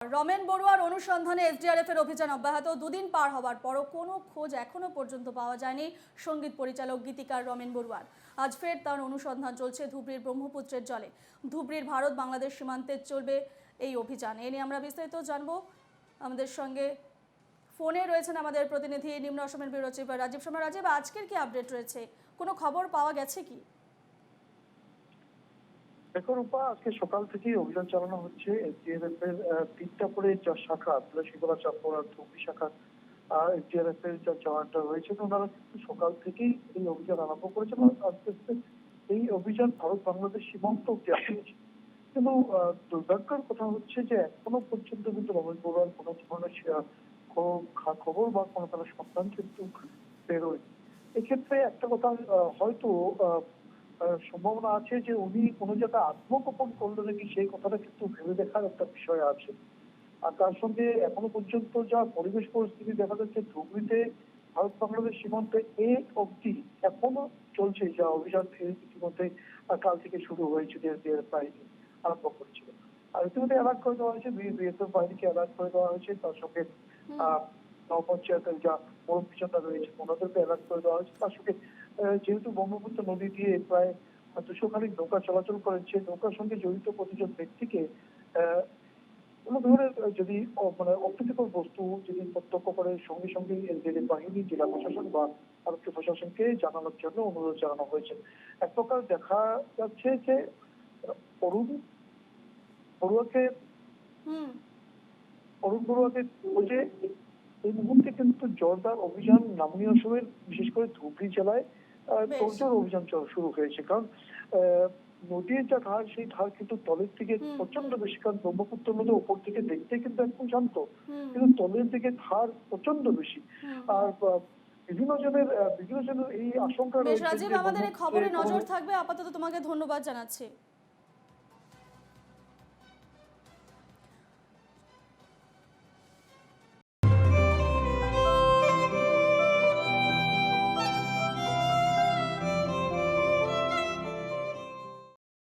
রমেন বড়ুয়ার অনুসন্ধানে এসডিআরএফ এর অভিযান অব্যাহত। দুদিন পার হবার পরও কোনো খোঁজ এখনো পর্যন্ত পাওয়া যায়নি সঙ্গীত পরিচালক গীতিকার রমেন বড়ুয়ার। আজ ফের তার অনুসন্ধান চলছে ধুবড়ীর ব্রহ্মপুত্রের জলে। ধুবড়ীর ভারত বাংলাদেশ সীমান্তে চলবে এই অভিযান। এ নিয়ে আমরা বিস্তারিত জানবো। আমাদের সঙ্গে ফোনে রয়েছেন আমাদের প্রতিনিধি নিম্ন অসমের ব্যুরো চিফ রাজীব শর্মা। রাজীব, আজকের কি আপডেট রয়েছে? কোনো খবর পাওয়া গেছে কি? দেখুন রূপা, আজকে সকাল থেকেই অভিযান চালানো হচ্ছে। এসডিআরএফ এর তিনটা করে যা শাখা, তুলসীগোলা, চাঁদপুর আর ধুবড়ী শাখা এসডিআরএফ এর যা জওয়ানরা রয়েছেন, ওনারা কিন্তু সকাল থেকেই এই অভিযান আরম্ভ করেছেন। আস্তে আস্তে এই অভিযান ভারত বাংলাদেশ সীমান্ত অব্দি আসছে। কিন্তু দুর্ভাগ্যের কথা হচ্ছে যে এখনো পর্যন্ত কিন্তু রমেন বড়ুয়ার কোনো ধরনের খবর বা কোনো ধরনের সন্ধান কিন্তু বেরোয়। এক্ষেত্রে একটা কথা হয়তো সম্ভাবনা আছে যে উনি কোনো জায়গায় আত্মগোপন করলো নাকি, সেই কথাটা কিন্তু ভেবে দেখার একটা বিষয় আছে। আর তার সঙ্গে এখনো পর্যন্ত যা পরিবেশ পরিস্থিতি দেখা যাচ্ছে ধুবড়ীতে ভারত বাংলাদেশ সীমান্তে অব্দি এখনো চলছে, যা অভিযান ইতিমধ্যে কাল থেকে শুরু হয়েছিল, বাহিনী আরম্ভ করেছিল। আর ইতিমধ্যে অ্যালার্ট করে দেওয়া হয়েছে, বিএসএফ বাহিনীকে অ্যালার্ট করে দেওয়া হয়েছে। তার সঙ্গে নবপঞ্চায়েতের যা মুরব্বীজনরা রয়েছে ওনাদেরকে অ্যালার্ট করে দেওয়া হয়েছে। তার সঙ্গে যেহেতু ব্রহ্মপুত্র নদী দিয়ে প্রায় 200 খানিক নৌকা চলাচল করেছে, নৌকার সঙ্গে জড়িত প্রতিজন ব্যক্তিকে কোনো ধরনের যদি মানে অপ্রীতিকর বস্তু যদি প্রত্যক্ষ করে সঙ্গে সঙ্গে জেলে বাহিনী, জেলা প্রশাসন বা আরক্ষী প্রশাসনকে জানানোর জন্য অনুরোধ জানানো হয়েছে। এক প্রকার দেখা যাচ্ছে যে অরুণ বড়ুয়াকে খোঁজে এই মুহূর্তে কিন্তু জোরদার অভিযান নামনি অসমের, বিশেষ করে ধুবড়ী জেলায় তোড়জোড় অভিযান শুরু হয়েছে। কারণ নদীর যা ধার, সেই ধার কিন্তু তলের দিকে প্রচন্ড বেশি। কারণ ব্রহ্মপুত্র নদী উপর থেকে দেখতে কিন্তু একদম শান্ত, কিন্তু তলের দিকে ধার প্রচন্ড বেশি। আর বিভিন্ন জনের এই আশঙ্কা বেশ রয়েছে রাজীব, যে আমাদের এই খবরে নজর থাকবে। আপাতত তোমাকে ধন্যবাদ জানাচ্ছি।